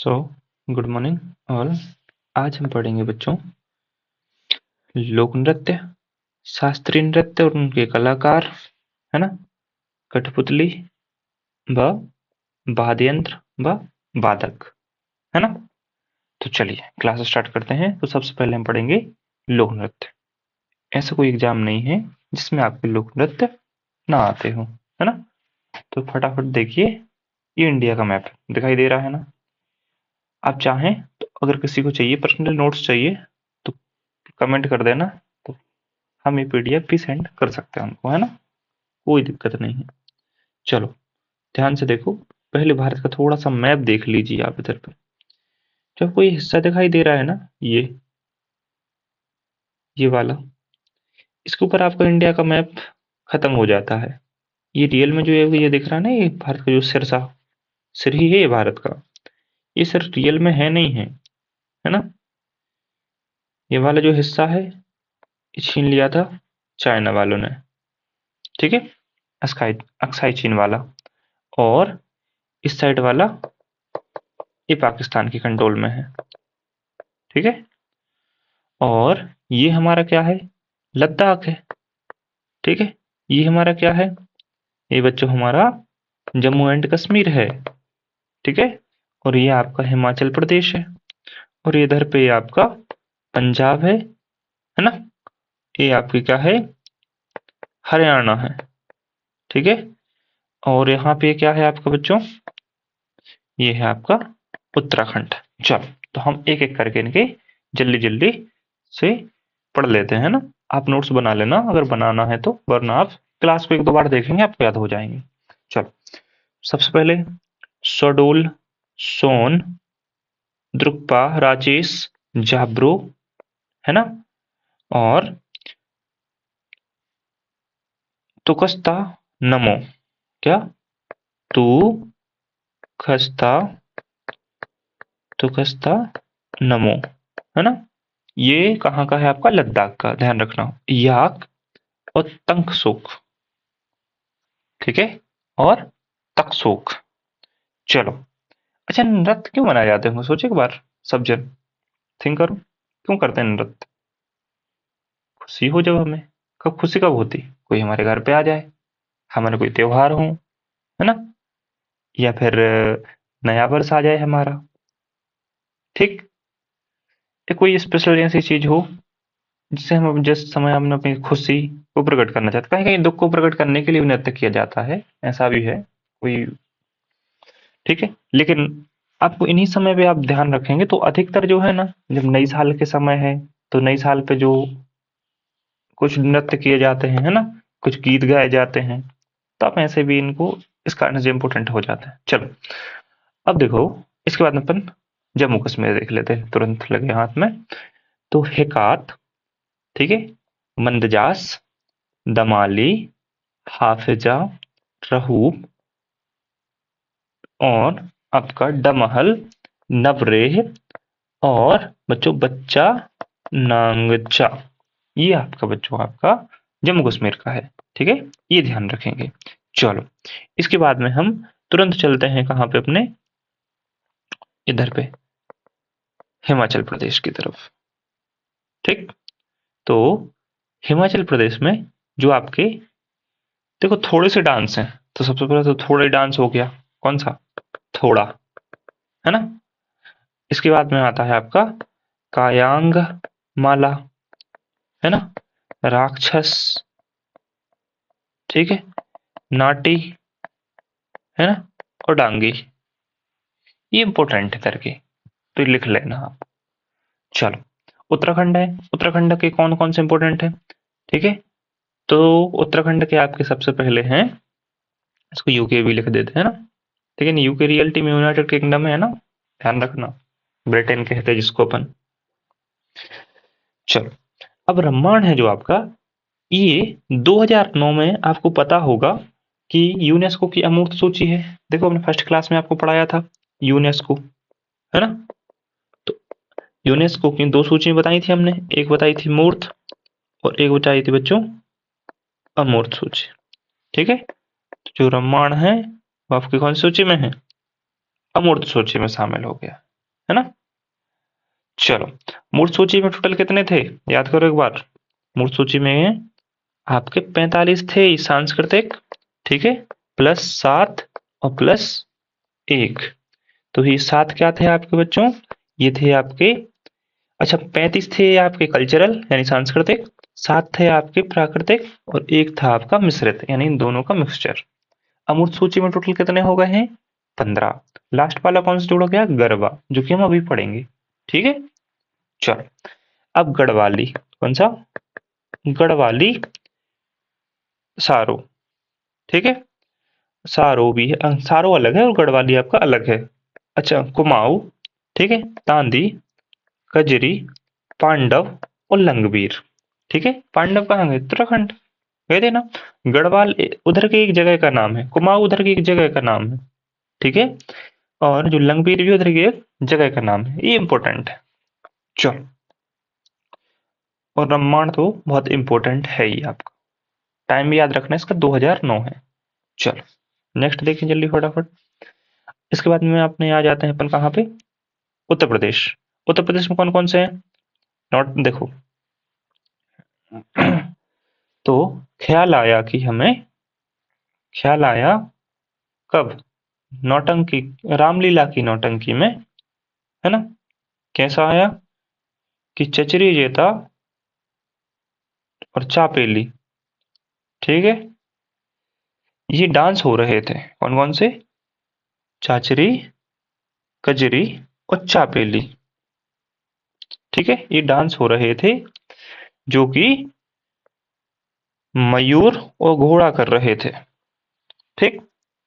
So good morning all. आज हम पढ़ेंगे बच्चों लोक नृत्य, शास्त्रीय नृत्य और उनके कलाकार, है ना, कठपुतली व वाद्य यंत्र व वादक, है ना। तो चलिए क्लास स्टार्ट करते हैं। तो सबसे पहले हम पढ़ेंगे लोक नृत्य। ऐसा कोई एग्जाम नहीं है जिसमें आपके लोक नृत्य ना आते हो, है ना। तो फटाफट देखिए, ये इंडिया का मैप दिखाई दे रहा है ना। आप चाहें तो अगर किसी को चाहिए पर्सनल नोट्स चाहिए तो कमेंट कर देना, तो हम ये पीडीएफ भी सेंड कर सकते हैं उनको, है ना। कोई दिक्कत नहीं है। चलो ध्यान से देखो, पहले भारत का थोड़ा सा मैप देख लीजिए आप इधर पे। जब कोई हिस्सा दिखाई दे रहा है ना, ये वाला, इसके ऊपर आपका इंडिया का मैप खत्म हो जाता है। ये रियल में जो है ये दिख रहा है ना, ये भारत का जो सिरसा सिर ही है ये भारत का। ये सिर रियल में है नहीं है ना। ये वाला जो हिस्सा है ये छीन लिया था चाइना वालों ने, ठीक है, अक्साई अक्साई चीन वाला। और इस साइड वाला ये पाकिस्तान के कंट्रोल में है, ठीक है। और ये हमारा क्या है, लद्दाख है, ठीक है। ये हमारा क्या है, ये बच्चों हमारा जम्मू एंड कश्मीर है, ठीक है। और ये आपका हिमाचल प्रदेश है। और इधर पे आपका पंजाब है ना। ये आपकी क्या है, हरियाणा है, ठीक है। और यहाँ पे क्या है आपका बच्चों, ये है आपका उत्तराखंड। चलो तो हम एक एक करके इनके जल्दी जल्दी से पढ़ लेते हैं ना। आप नोट्स बना लेना अगर बनाना है तो, वरना आप क्लास को एक दो बार देखेंगे आपको याद हो जाएंगे। चलो सबसे पहले शहडोल, सोन, द्रुक्पा, राजेश, जाब्रो, है ना। और तुकस्ता नमो, क्या, तू खस्ता तुकस्ता नमो, है ना। ये कहाँ का है आपका, लद्दाख का, ध्यान रखना। याक और तंगसुक, ठीक है, और तकसुक। चलो अच्छा, नृत्य क्यों मनाए जाते होंगे, सोचे एक बार सब जन, थिंक करो क्यों करते हैं नृत्य। खुशी हो जब हमें, कब खुशी कब होती, कोई हमारे घर पे आ जाए, हमारे कोई त्योहार हो, है ना, या फिर नया वर्ष आ जाए हमारा, ठीक, या कोई स्पेशल ऐसी चीज हो जिससे हम जिस समय हम अपनी खुशी को प्रकट करना चाहते हैं। कहीं कहीं दुख को प्रकट करने के लिए भी नृत्य किया जाता है, ऐसा भी है कोई, ठीक है। लेकिन आपको इन्हीं समय पे आप ध्यान रखेंगे तो अधिकतर जो है ना, जब नई साल के समय है तो नई साल पे जो कुछ नृत्य किए जाते हैं, है ना, कुछ गीत गाए जाते हैं, तो आप ऐसे भी इनको इस कारण से इम्पोर्टेंट हो जाता है। चलो अब देखो, इसके बाद अपन जम्मू कश्मीर देख लेते हैं, तुरंत लगे हाथ में। तो हेकात, ठीक है, मंदजास, दमाली, हाफिजा, रहूब, और आपका डमहल, नवरेह, और बच्चों बच्चा नांगचा। ये आपका बच्चों आपका जम्मू कश्मीर का है, ठीक है, ये ध्यान रखेंगे। चलो इसके बाद में हम तुरंत चलते हैं कहाँ पे, अपने इधर पे हिमाचल प्रदेश की तरफ, ठीक। तो हिमाचल प्रदेश में जो आपके देखो थोड़े से डांस हैं, तो सबसे पहले तो थोड़ा डांस हो गया, कौन सा, थोड़ा, है ना। इसके बाद में आता है आपका कायांग माला, है ना, राक्षस, ठीक है, नाटी, है ना, और डांगी। ये इंपॉर्टेंट है करके, तो ये लिख लेना आप। चलो उत्तराखंड है, उत्तराखंड के कौन कौन से इंपॉर्टेंट है, ठीक है। तो उत्तराखंड के आपके सबसे पहले हैं, इसको यूके भी लिख देते हैं ना, ठीक है ना। UK real team United kingdom है ना, ध्यान रखना, ब्रिटेन कहते हैं जिसको अपन। चलो अब ब्रह्मांड है जो आपका, ये 2009 में आपको पता होगा कि यूनेस्को की अमूर्त सूची है। देखो हमने फर्स्ट क्लास में आपको पढ़ाया था यूनेस्को, है ना। तो यूनेस्को की दो सूची बताई थी हमने, एक बताई थी मूर्त और एक बताई थी बच्चों अमूर्त सूची, ठीक है। तो जो ब्रह्मांड है वो आपकी कौन सी सूची में है, अमूर्त सूची में शामिल हो गया, है ना। चलो, मूर्त सूची में टोटल कितने थे, याद करो एक बार। मूर्त सूची में आपके 45 थे सांस्कृतिक, ठीक है, प्लस 7 और प्लस 1। तो ये 7 क्या थे आपके बच्चों, ये थे आपके, अच्छा 35 थे आपके कल्चरल यानी सांस्कृतिक, 7 थे आपके प्राकृतिक और 1 था आपका मिश्रित यानी इन दोनों का मिक्सचर। अमूर्त सूची में टोटल कितने हो गए हैं, 15। लास्ट वाला कौन सा जोड़ा गया, गरबा, जो कि हम अभी पढ़ेंगे, ठीक है। चलो, अब गढ़वाली, कौन सा, गढ़वाली सारो, ठीक है। सारो भी है, सारो अलग है और गढ़वाली आपका अलग है। अच्छा, कुमाऊं, ठीक है, तांदी, कजरी, पांडव और लंगवीर, ठीक है। पांडव कहाँ गए, उत्तराखंड गए थे ना। गढ़वाल उधर की एक जगह का नाम है, कुमाऊं उधर की एक जगह का नाम है, ठीक है। और जो लंगवीर भी उधर की एक जगह का नाम है, ये इंपॉर्टेंट है। चलो, और रामायण तो बहुत इंपॉर्टेंट है ही आपका, टाइम भी याद रखना इसका 2009 है। चलो, नेक्स्ट देखें जल्दी फटाफट। इसके बाद में अपने आ जाते हैं अपन कहाँ पे, उत्तर प्रदेश। उत्तर प्रदेश में कौन कौन से हैं, नोट देखो। तो ख्याल आया कि हमें, ख्याल आया कब, नौटंकी, रामलीला की नौटंकी में, है ना। कैसा आया कि चचरी जेता और चापेली, ठीक है, ये डांस हो रहे थे, कौन कौन से, चाचरी, कजरी और चापेली, ठीक है। ये डांस हो रहे थे जो कि मयूर और घोड़ा कर रहे थे, ठीक।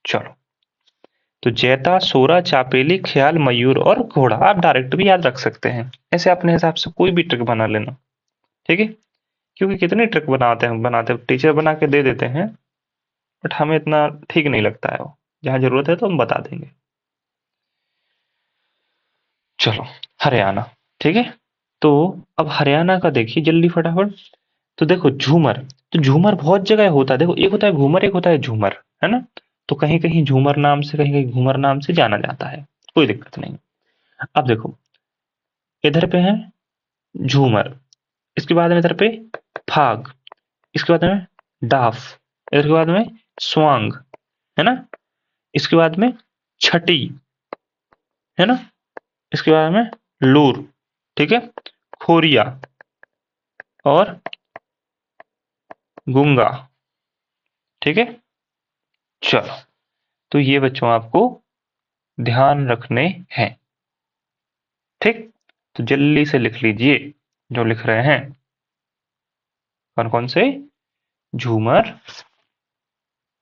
चलो, तो जैता, सोरा, चापेली, ख्याल, मयूर और घोड़ा, आप डायरेक्ट भी याद रख सकते हैं, ऐसे अपने हिसाब से कोई भी ट्रिक बना लेना, ठीक है। क्योंकि कितने ट्रिक बनाते हैं टीचर बना के दे देते हैं, बट हमें इतना ठीक नहीं लगता है वो, जहाँ जरूरत है तो हम बता देंगे। चलो, हरियाणा, ठीक है। तो अब हरियाणा का देखिए जल्दी फटाफट। तो देखो झूमर, तो झूमर बहुत जगह होता है, देखो एक होता है घूमर, एक होता है झूमर, है ना। तो कहीं कहीं झूमर नाम से, कहीं कहीं घूमर नाम से जाना जाता है, कोई दिक्कत नहीं। अब देखो, इधर पे है झूमर, इसके बाद में इधर पे फाग, इसके बाद में डाफ, इधर के बाद में स्वांग, है ना। इसके बाद में छठी, है ना। इसके बाद में लूर, ठीक है, खोरिया और गुंगा, ठीक है। चलो, तो ये बच्चों आपको ध्यान रखने हैं, ठीक। तो जल्दी से लिख लीजिए जो लिख रहे हैं, कौन कौन से, झूमर,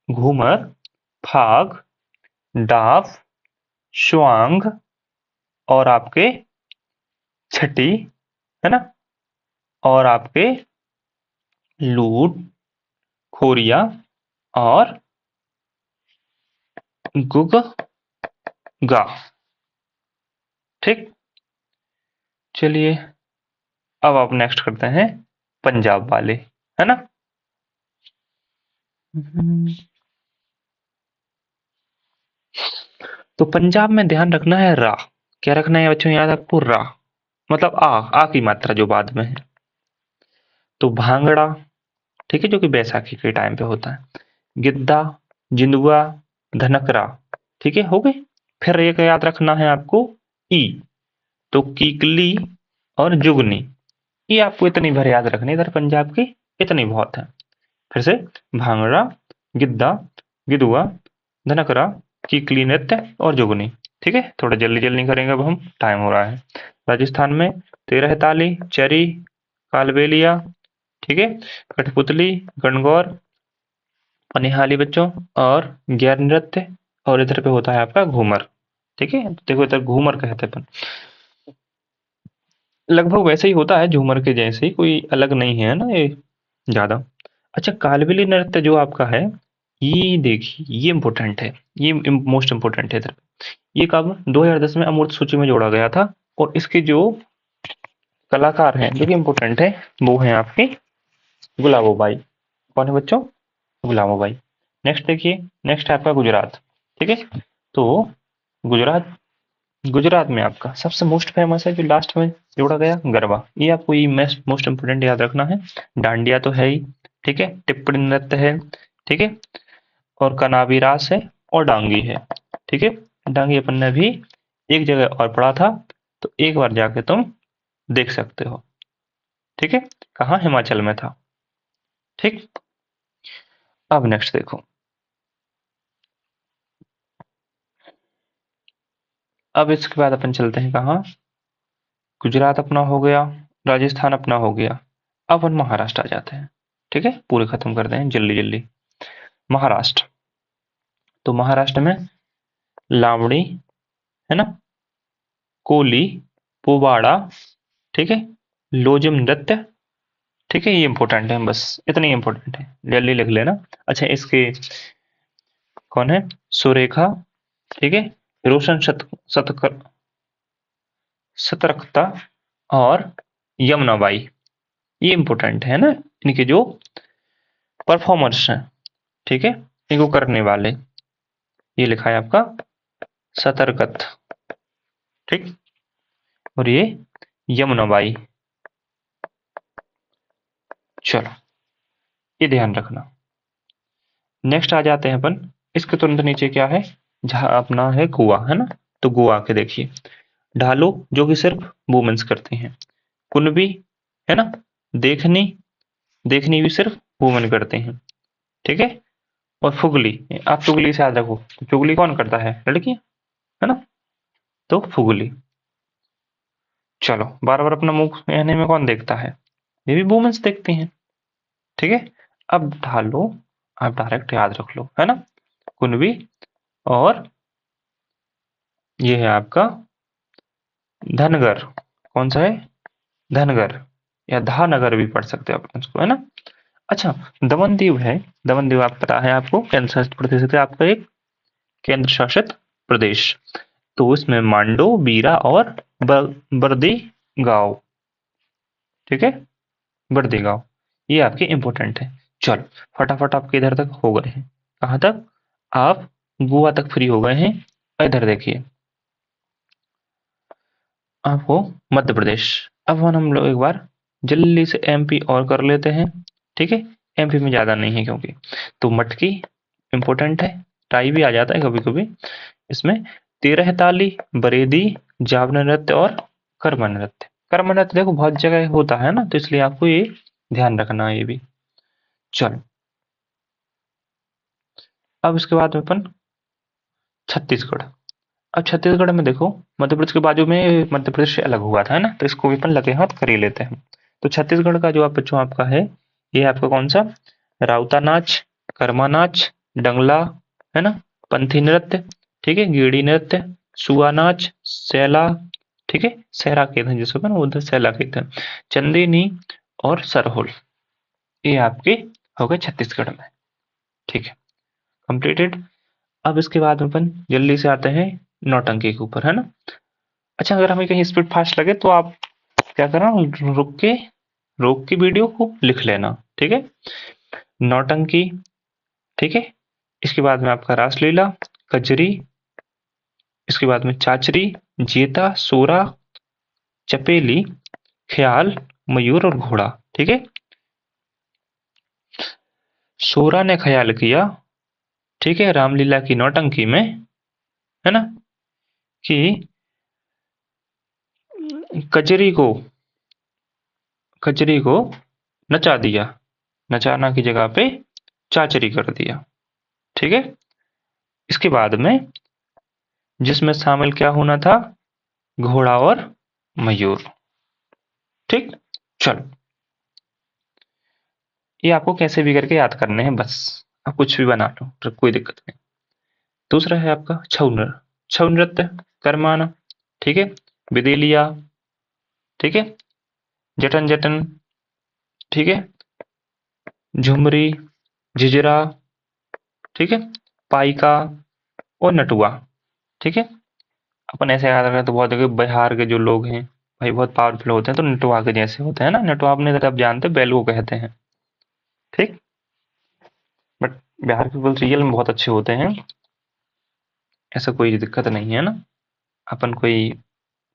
घूमर, फाग, डाफ, श्वांग और आपके छठी, है ना, और आपके लूट, खोरिया और गुगगा, ठीक। चलिए, अब आप नेक्स्ट करते हैं पंजाब वाले, है ना। तो पंजाब में ध्यान रखना है रा, क्या रखना है बच्चों, याद आपको रा, मतलब आ की मात्रा जो बाद में है। तो भांगड़ा, ठीक है, जो कि बैसाखी के टाइम पे होता है। गिद्दा, जिंदुआ, धनकरा, ठीक है, हो गए। फिर एक याद रखना है आपको ई, तो कीकली और जुगनी, ये आपको इतनी भर याद रखनी है, इधर पंजाब की इतनी बहुत है। फिर से, भांगड़ा, गिद्दा, गिदुआ, धनकरा, कीकली नृत्य और जुगनी, ठीक है। थोड़ा जल्दी जल्दी करेंगे अब हम, टाइम हो रहा है। राजस्थान में तेरह ताली, चरी, कालबेलिया, ठीक है, कठपुतली, गणगौर, पनिहाली बच्चों और गैर नृत्य, और इधर पे होता है आपका घूमर, ठीक है। तो देखो इधर घूमर कहते हैं अपन, लगभग वैसे ही होता है झूमर के जैसे ही, कोई अलग नहीं है ना ये ज्यादा। अच्छा, कालबेली नृत्य जो आपका है, ये देखिए ये इम्पोर्टेंट है, ये मोस्ट इम्पोर्टेंट है इधर। ये कब 2010 में अमूर्त सूची में जोड़ा गया था, और इसके जो कलाकार हैं जो कि इम्पोर्टेंट है, वो हैं आपके गुलाबोबाई। कौन है बच्चों, गुलाबोबाई। नेक्स्ट देखिए, नेक्स्ट है आपका गुजरात, ठीक है। तो गुजरात गुजरात में आपका सबसे मोस्ट फेमस है जो लास्ट में जोड़ा गया, गरबा। ये आपको ये मोस्ट इम्पोर्टेंट याद रखना है। डांडिया तो है ही, ठीक है, टिप्पणी नृत्य है, ठीक है, और कनावी रास है और डांगी है, ठीक है। डांगी अपन ने भी एक जगह और पढ़ा था, तो एक बार जाके तुम देख सकते हो, ठीक है। कहाँ? हिमाचल में था, ठीक। अब नेक्स्ट देखो, अब इसके बाद अपन चलते हैं कहाँ? गुजरात अपना हो गया, राजस्थान अपना हो गया। अब अपन महाराष्ट्र आ जाते हैं, ठीक है, पूरे खत्म करते हैं जल्दी जल्दी। महाराष्ट्र, तो महाराष्ट्र में लावणी, है ना, कोली, पोवाड़ा, ठीक है, लोजम नृत्य, ठीक है, ये इंपॉर्टेंट है, बस इतने ही इंपॉर्टेंट है, जल्दी लिख लेना। अच्छा, इसके कौन है? सुरेखा, ठीक है, रोशन सतर्कता और यमुनाबाई, ये इंपॉर्टेंट है ना, इनके जो परफॉर्मर्स हैं, ठीक है, इनको करने वाले। ये लिखा है आपका सतर्कत, ठीक, और ये यमुनाबाई। चलो, ये ध्यान रखना। नेक्स्ट आ जाते हैं अपन, इसके तुरंत नीचे क्या है? जहाँ अपना है गोवा, है ना, तो गोवा के देखिए, ढालो जो कि सिर्फ वुमेन्स करती हैं, कुणबी, है ना, देखनी, देखनी भी सिर्फ वुमेन करते हैं, ठीक है, और फुगली, आप चुगली से याद रखो, चुगली कौन करता है? लड़कियां, है ना, तो फुगली। चलो, बार बार अपना मुंह कहने में कौन देखता है? ये भी वुमेन्स देखती हैं, ठीक है। अब ढालो आप डायरेक्ट याद रख लो, है ना, कुणबी, और ये है आपका धनगर, कौन सा है? धनगर, या धानगर भी पढ़ सकते हो आप इसको, है ना। अच्छा, दमन दीव है, दमन दीव आप पता है आपको, केंद्र शासित प्रदेश है आपका, एक केंद्र शासित प्रदेश। तो इसमें मांडो, बीरा और बर्दी गांव, ठीक है, बर्दी गांव, ये आपके इंपॉर्टेंट है। चलो, फटाफट आपके इधर तक हो गए हैं, कहाँ तक? आप गोवा तक फ्री हो गए हैं। इधर देखिए, आपको मध्य प्रदेश, अब हम लोग एक बार जल्दी से एमपी और कर लेते हैं, ठीक है, एमपी में ज़्यादा नहीं है क्योंकि, तो मटकी इम्पोर्टेंट है, टाई भी आ जाता है कभी कभी इसमें, तेरह ताली, बरेदी, जावना नृत्य और कर्मा नृत्य। कर्मा नृत्य देखो बहुत जगह होता है ना, तो इसलिए आपको ये ध्यान रखना है ये भी। चलो, अब इसके बाद अपन छत्तीसगढ़। अब छत्तीसगढ़ में देखो, मध्य प्रदेश के बाजू में मध्य प्रदेश से अलग हुआ था, है ना, तो इसको भी अपन लगे हाथ कर ही लेते हैं। तो छत्तीसगढ़ का जो आप बच्चों आपका है, ये आपका कौन सा? राउता नाच, कर्मा नाच, डंगला, है ना, पंथी नृत्य, ठीक है, गीड़ी नृत्य, सुआ नाच, सैला, ठीक है, सहरा कहते हैं जिसको ना, उधर सैला कहते हैं, चंदेनी और सरहुल, ये आपके हो गए छत्तीसगढ़ में, ठीक है, कंप्लीटेड। अब इसके बाद अपन जल्दी से आते हैं नौटंकी के ऊपर, है ना। अच्छा, अगर हमें कहीं स्पीड फास्ट लगे तो आप क्या करना, रोक के वीडियो को लिख लेना, ठीक है। नौटंकी, ठीक है, इसके बाद में आपका रासलीला, कजरी, इसके बाद में चाचरी, जेता, सोरा, चपेली, ख्याल, मयूर और घोड़ा, ठीक है। सोरा ने ख्याल किया, ठीक है, रामलीला की नौटंकी में, है ना, कि कजरी को कजरी को नचा दिया, नचाना की जगह पे चाचरी कर दिया, ठीक है। इसके बाद में जिसमें शामिल क्या होना था? घोड़ा और मयूर, ठीक। चलो, ये आपको कैसे भी करके याद करने हैं, बस आप कुछ भी बना लो तो कोई दिक्कत नहीं। दूसरा है आपका छऊ नृत्य, करमाना, ठीक है, विदेलिया, ठीक है, जटन जटन, ठीक है, झुमरी, झिझरा, ठीक है, पाइका और नटुआ, ठीक है। अपन ऐसे याद रखें तो बहुत देखिए, बिहार के जो लोग हैं भाई बहुत पावरफुल होते हैं, तो नटुआ के जैसे होते हैं ना, नटुआ अपने तरफ जानते बैल को कहते हैं, ठीक। बट बिहार के पीपल्स रियल में बहुत अच्छे होते हैं, ऐसा कोई दिक्कत नहीं है ना। अपन कोई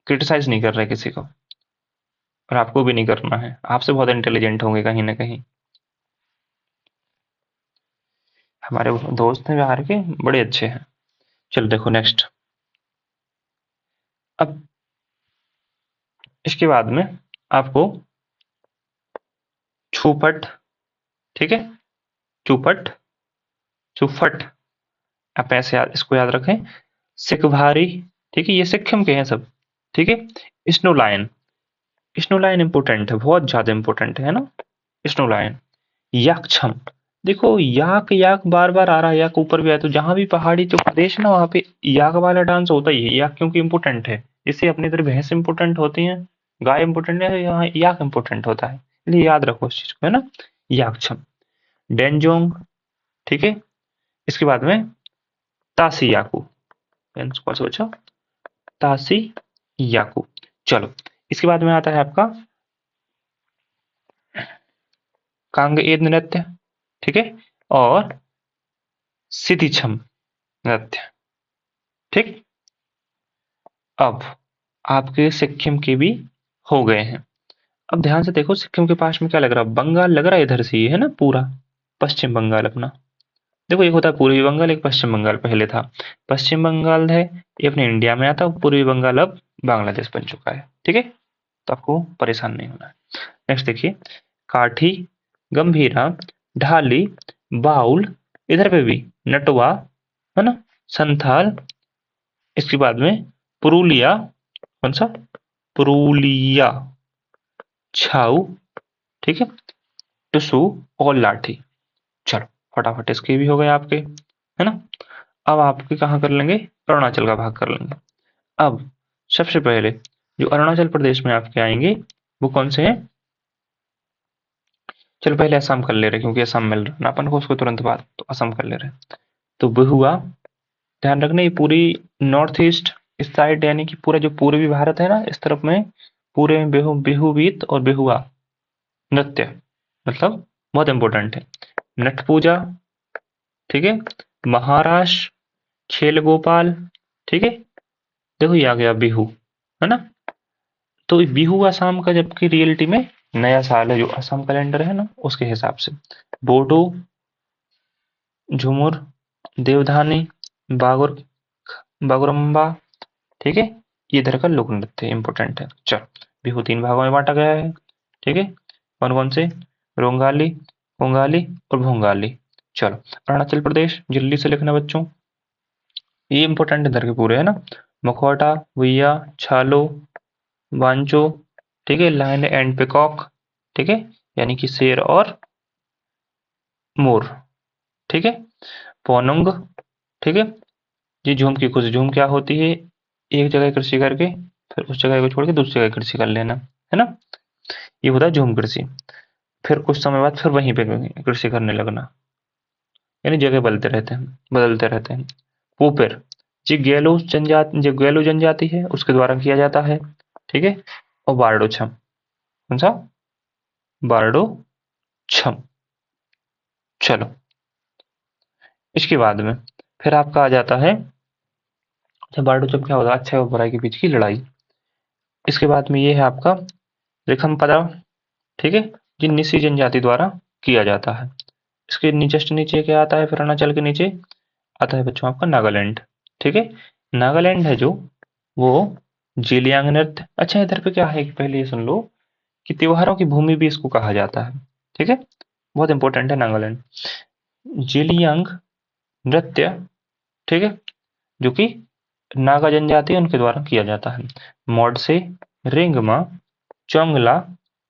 क्रिटिसाइज नहीं कर रहे किसी को, और आपको भी नहीं करना है, आपसे बहुत इंटेलिजेंट होंगे कहीं ना कहीं। हमारे दोस्त हैं बिहार के, बड़े अच्छे हैं। चलो देखो नेक्स्ट। अब इसके बाद में आपको छूपट, ठीक है, चूपट, चुफट, आप ऐसे इसको याद रखें। सिकभारी, ठीक है, ये सिक्किम के हैं सब, ठीक है। Snow lion, snow lion important है, बहुत ज्यादा इंपोर्टेंट है ना, स्नो लायन। याकछम, देखो याक याक बार बार आ रहा है, याक ऊपर भी आया, तो जहां भी पहाड़ी जो प्रदेश है ना वहां पे याक वाला डांस होता ही है, याक क्योंकि इंपोर्टेंट है। इससे अपनी तरह भैंस इंपोर्टेंट होती हैं, गाय इंपोर्टेंट है, यहाँ याक इंपोर्टेंट होता है, इसलिए याद रखो इस चीज को, है ना। याकछम, डेंजोंग, ठीक है। इसके बाद में तासी याकू, कौन सा बच्चा, तासी याकू। चलो इसके बाद में आता है आपका कांगएद नृत्य, ठीक है, और सितिछम नृत्य, ठीक। अब आपके सिक्किम के भी हो गए हैं। अब ध्यान से देखो, सिक्किम के पास में क्या लग रहा है, बंगाल लग रहा है इधर से, ये है ना पूरा पश्चिम बंगाल अपना। देखो एक होता है पूर्वी बंगाल, एक पश्चिम बंगाल, पहले था पश्चिम बंगाल है, ये अपने इंडिया में आता, पूर्वी बंगाल अब बांग्लादेश बन चुका है, ठीक है। तो आपको परेशान नहीं होना है। नेक्स्ट देखिए, काठी, गंभीरा, ढाली, बाउल, इधर पे भी नटवा, है ना, संथाल। इसके बाद में पुरुलिया, कौन सा, पुरुलिया, छाऊ, ठीक है, टुसु और लाठी। चलो फटाफट इसके भी हो गए आपके, है ना। अब आपके कहाँ कर लेंगे, अरुणाचल का भाग कर लेंगे। अब सबसे पहले जो अरुणाचल प्रदेश में आपके आएंगे वो कौन से हैं, चलो पहले असम कर ले रहे, क्योंकि असम मिल रहा है ना अपन को उसको तुरंत बाद, तो असम कर ले रहे हैं। तो बहुआ, ध्यान रखना ये पूरी नॉर्थ ईस्ट इस साइड, यानी कि पूरा जो पूर्वी भारत है ना इस तरफ में, पूरे में बिहू बीत और बिहुआ नृत्य, मतलब बहुत इंपॉर्टेंट है। नट पूजा, ठीक है, महाराष्ट्र, खेल गोपाल, ठीक है। देखो ये आ गया बिहू, है ना। तो बिहू असम का, जबकि रियलिटी में नया साल है, जो असम कैलेंडर है ना उसके हिसाब से। बोडो, झुमुर, देवधानी, बागुर, बागुरम्बा, ठीक है। ये इधर का लोक नृत्य इंपॉर्टेंट है। चलो बिहू 3 भागों में बांटा गया है, ठीक है। कौन कौन से, रोंगाली, पोंगाली और भोंगाली। चलो अरुणाचल प्रदेश, जल्दी से लिखना बच्चों, ये इंपॉर्टेंट इधर के पूरे, है ना। मखौटा, भुइया, छालो, वांचो, ठीक है, लायन एंड पिकॉक, ठीक है, यानी कि शेर और मोर, ठीक है। पोनुंग, ठीक है, ये झूम की खुशी, झूम क्या होती है, एक जगह कृषि करके फिर उस जगह को छोड़ के दूसरी जगह कृषि कर लेना, है ना, ये होता है झूम कृषि। फिर कुछ समय बाद फिर वहीं पे कृषि करने लगना, यानी जगह बदलते रहते हैं। पुपेर, जी गैलो जनजाति है उसके द्वारा किया जाता है, ठीक है। और बारडो छम, कौन सा, बारडो छम। चलो इसके बाद में फिर आपका आ जाता है, अच्छा बारडो छम क्या होता है, अच्छा और बुराई के बीच की लड़ाई। इसके बाद में ये है आपका रिखमपदा, ठीक है, जिन निसी जनजाति द्वारा किया जाता है। इसके जस्ट नीचे क्या आता है, फिर अरुणाचल के नीचे आता है बच्चों आपका नागालैंड, ठीक है। नागालैंड है जो, वो जेलियांग नृत्य, अच्छा इधर पे क्या है कि पहले ये सुन लो कि त्योहारों की भूमि भी इसको कहा जाता है, ठीक है, बहुत इंपॉर्टेंट है नागालैंड। जेलियांग नृत्य, ठीक है, जो कि नागा जनजाति उनके द्वारा किया जाता है। मोडसे, रेंगमा, चोंगला,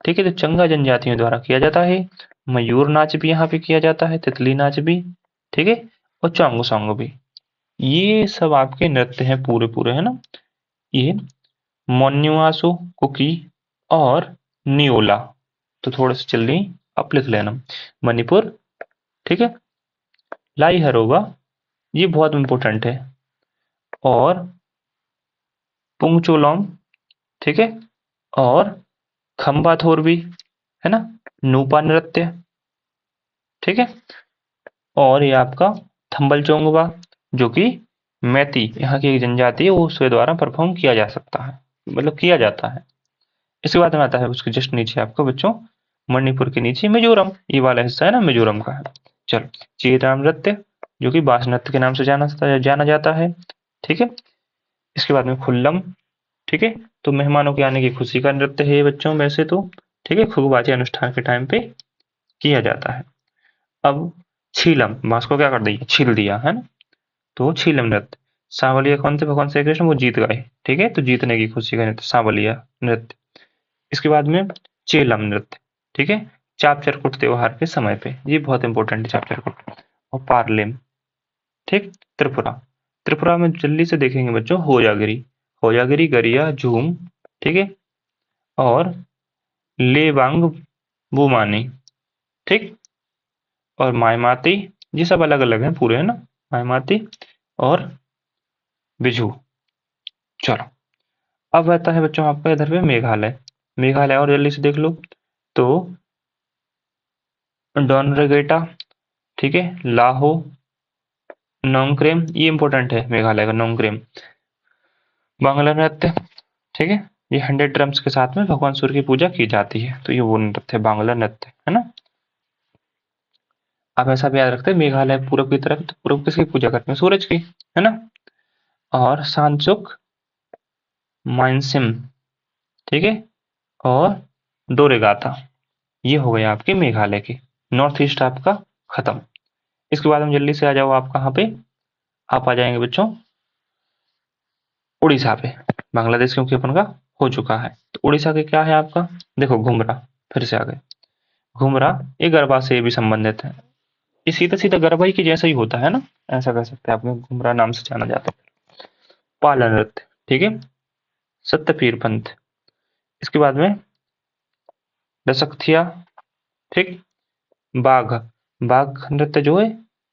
ठीक है, तो चंगा जनजातियों द्वारा किया जाता है। मयूर नाच भी यहाँ पे किया जाता है, तितली नाच भी, ठीक है, और चोंग सॉन्ग भी। ये सब आपके नृत्य हैं पूरे पूरे, है ना। ये मोन्युआसु, कुकी और नियोला, तो थोड़ा सा जल्दी आप लिख लेना। मणिपुर, ठीक है, लाई हरोबा, ये बहुत इंपॉर्टेंट है। और पुंगचोलॉम, ठीक है, और खम्बा थोर भी, है ना, नूपा नृत्य, ठीक है। और ये आपका थंबल चोंगवा, जो कि मैती यहाँ की एक जनजाति है, वो उसके द्वारा परफॉर्म किया जा सकता है, मतलब किया जाता है। इसके बाद में आता है उसके जस्ट नीचे आपको बच्चों मणिपुर के नीचे मिजोरम, ये वाला हिस्सा है ना मिजोरम का है। चलो, चेराम नृत्य जो कि बांस नृत्य के नाम से जाना जाता है। ठीक है, इसके बाद में खुल्लम। ठीक है, तो मेहमानों के आने की खुशी का नृत्य है ये बच्चों वैसे तो। ठीक है, खुगबाजी अनुष्ठान के टाइम पे किया जाता है। अब छीलम, बांस को क्या कर दिया, छील दिया है ना, तो छीलम नृत्य। सांवलिया कौन थे भगवान श्री कृष्ण, वो जीत गए। ठीक है, तो जीतने की खुशी का नृत्य सांवलिया नृत्य। इसके बाद में चेलम नृत्य। ठीक है, चाप चरकुट त्योहार के समय पे, ये बहुत इंपॉर्टेंट है चाप चरकुट। और पार्लेम। ठीक, त्रिपुरा। त्रिपुरा में जल्दी से देखेंगे बच्चों होजागिरी, होजागिरी गरिया झूम। ठीक है, और लेवांग बुमानी। ठीक, और मायमाती, ये सब अलग अलग हैं पूरे, है ना, मायमाती और बिझू। चलो, अब आता है बच्चों आपका इधर पे मेघालय। मेघालय और जल्दी से देख लो तो डोनरेगेटा। ठीक है, लाहो, नोंगक्रेम, ये इंपॉर्टेंट है मेघालय का नोंगक्रेम। बांग्ला नृत्य। ठीक है, ये 100 ड्रम्स के साथ में भगवान सूर्य की पूजा की जाती है, तो ये वो नृत्य है बांग्ला नृत्य, है ना। आप ऐसा भी याद रखते हैं मेघालय पूर्व की तरफ, तो पूर्व किसकी पूजा करते हैं, सूरज की, है ना। और सांचुक, मानसिम। ठीक है, और डोरेगाता, ये हो गया आपके मेघालय के। नॉर्थ ईस्ट आपका खत्म। इसके बाद हम जल्दी से आ जाओ आप कहाँ पे, आप आ जाएंगे बच्चों उड़ीसा पे। बांग्लादेश क्योंकि अपन का हो चुका है, तो उड़ीसा के क्या है आपका, देखो घुमरा, फिर से आ गए। घुमरा ये गरबा से भी संबंधित है, ये सीधा सीधा गरबा ही के जैसा ही होता है ना, ऐसा कह सकते हैं, आपने घुमरा नाम से जाना जाता है। पाला नृत्य। ठीक है, सत्यपीर पंथ। इसके बाद में दशकथिया। ठीक, बाघ। बाघ नृत्य जो है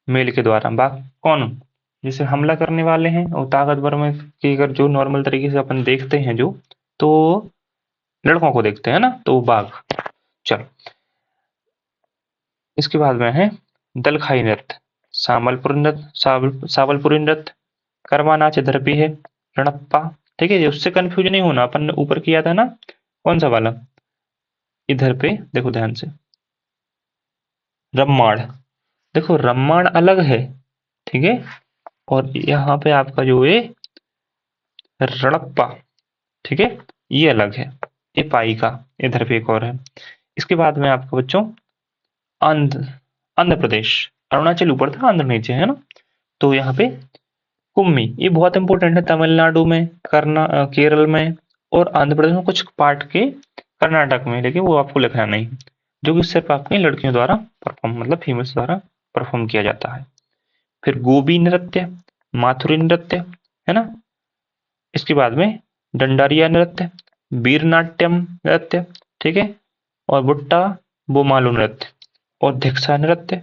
मेल के द्वारा, बाघ कौन, जैसे हमला करने वाले हैं और ताकतवर में कि अगर जो नॉर्मल तरीके से अपन देखते हैं जो, तो लड़कों को देखते हैं ना, तो वो बाघ। चलो, इसके बाद में है दलखाई नृत्य, सामलपुर नृत्य, सावलपुरी नृत्य, कर्मा नाच इधर भी है, रणप्पा। ठीक है, उससे कंफ्यूज नहीं होना, अपन ने ऊपर किया था ना, कौन सा वाला, इधर पे देखो ध्यान से, रम्माड़। देखो रम्माड़ अलग है, ठीक है, और यहाँ पे आपका जो है रणप्पा, ठीक है, ये अलग है, ये पाई का, इधर पे एक और है। इसके बाद में आपका बच्चों आंध्र, आंध्र प्रदेश, अरुणाचल ऊपर था, आंध्र नीचे है ना, तो यहाँ पे कुम्मी, ये बहुत इंपॉर्टेंट है तमिलनाडु में, केरल में, और आंध्र प्रदेश में कुछ पार्ट के कर्नाटक में, लेकिन वो आपको लिखना नहीं, जो कि सिर्फ आपकी लड़कियों द्वारा परफॉर्म, मतलब फीमेल्स द्वारा परफॉर्म किया जाता है। फिर गोबी नृत्य, माथुरी नृत्य, है ना। इसके बाद में डंडारिया नृत्य, वीरनाट्यम नृत्य, ठीक है, और बुट्टा बोमालू नृत्य, और धिक्सा नृत्य,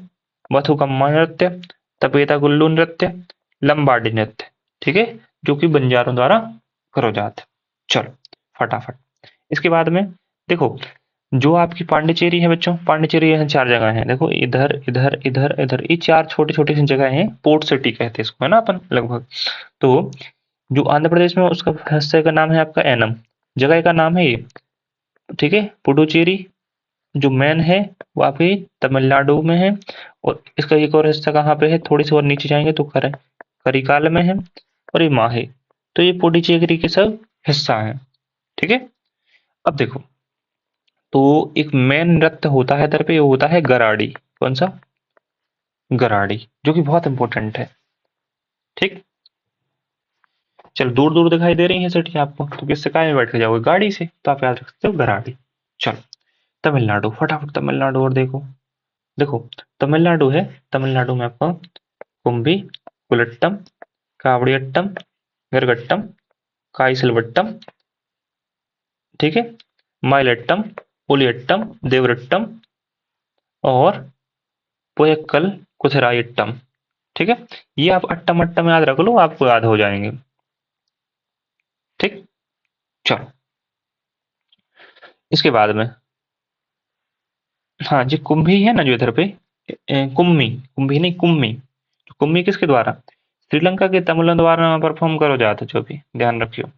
बथुकम्मा नृत्य, तपेता गुल्लू नृत्य, लंबाडी नृत्य। ठीक है, जो कि बंजारों द्वारा करो जाते। चलो फटाफट, इसके बाद में देखो जो आपकी पांडिचेरी है बच्चों, पांडिचेरी यहाँ 4 जगह है, देखो इधर इधर इधर इधर, ये 4 छोटी छोटी सी जगह हैं, पोर्ट सिटी कहते हैं इसको, है ना अपन लगभग। तो जो आंध्र प्रदेश में उसका हिस्से का नाम है आपका एनम, जगह का नाम है ये। ठीक है, पुडुचेरी जो मेन है वो आपकी तमिलनाडु में है, और इसका एक और हिस्सा कहाँ पे है, थोड़ी सी और नीचे जाएंगे तो करिकाल में है, और ये माहे। तो ये पुडुचेरी के सब हिस्सा है। ठीक है, अब देखो, तो एक मेन नृत्य होता है इधर पे, वो होता है गराड़ी। कौन सा, गराड़ी, जो कि बहुत इंपॉर्टेंट है। ठीक, चल दूर दूर दिखाई दे रही है सिटी आपको, तो किससे काय में बैठ के जाओगे, गाड़ी से, तो आप याद रख सकते हो गराड़ी। चलो, तमिलनाडु, फटाफट तमिलनाडु और देखो। देखो तमिलनाडु है, तमिलनाडु में आपको कुंभी, कुलट्टम, कावड़ियट्टम, गरगट्टम, काईसलवट्टम, ठीक है, माइलट्टम, पुलियट्टम, देवरट्टम, और पुयक्कल, कुथरायट्टम। ठीक है, ये आप अट्टम अट्टम याद रख लो, आपको याद हो जाएंगे। ठीक, चलो, इसके बाद में हाँ जी, कुंभी है ना जो इधर पे, कुम्मी, कुंभी नहीं कुम्मी, कुम्मी किसके द्वारा, श्रीलंका के तमिलों द्वारा परफॉर्म करो जाते जो भी ध्यान रखियो।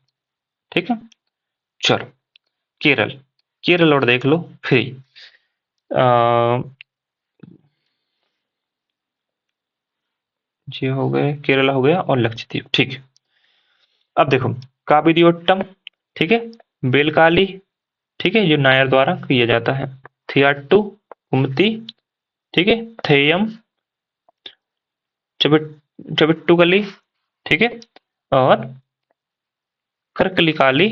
ठीक है, चलो केरल, केरल और देख लो फ्री। ये हो गए, केरला हो गया और लक्षद्वीप। ठीक है, अब देखो काबिदियोट्टम, ठीक है, बेलकाली, ठीक है, जो नायर द्वारा किया जाता है। थियाट्टू, कुमती, ठीक है, थेयम, चबिट्टुकली, ठीक है, और करकलिकाली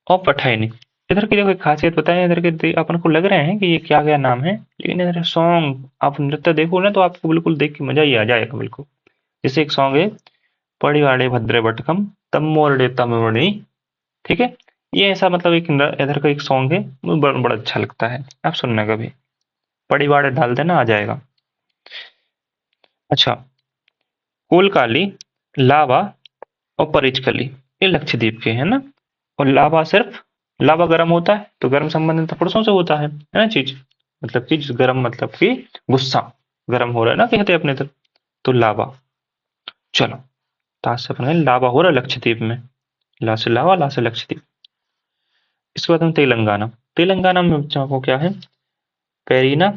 और पठाइनी। इधर की देखो एक खासियत बताएं, इधर के अपन को लग रहे हैं कि ये क्या क्या नाम है, लेकिन इधर सॉन्ग आप नृत्य देखो ना तो आपको बिल्कुल देख के मजा ही आ जाएगा बिल्कुल। जैसे एक सॉन्ग है पड़िवाड़े भद्रे बटकम तमोरडे तमोरणी, ठीक है, ये ऐसा मतलब एक इधर का एक सॉन्ग है, वो बड़ा अच्छा लगता है, आप सुनना कभी, पड़िवाड़े डाल देना आ जाएगा। अच्छा, कोलकाली, लावा और परिचकली, ये लक्षद्वीप के हैं ना। और लावा सिर्फ, लावा गर्म होता है तो गर्म संबंधित तो पुरुषों से होता है ना चीज, मतलब कि गर्म मतलब कि गुस्सा, गर्म हो रहा है ना कहते हैं अपने तरफ, तो लावा। चलो, ताश से अपन लावा हो रहा है लक्षद्वीप में, ला से लावा, ला से लक्षद्वीप। इसके बाद हम तेलंगाना, तेलंगाना में बच्चों को क्या है, पेरीना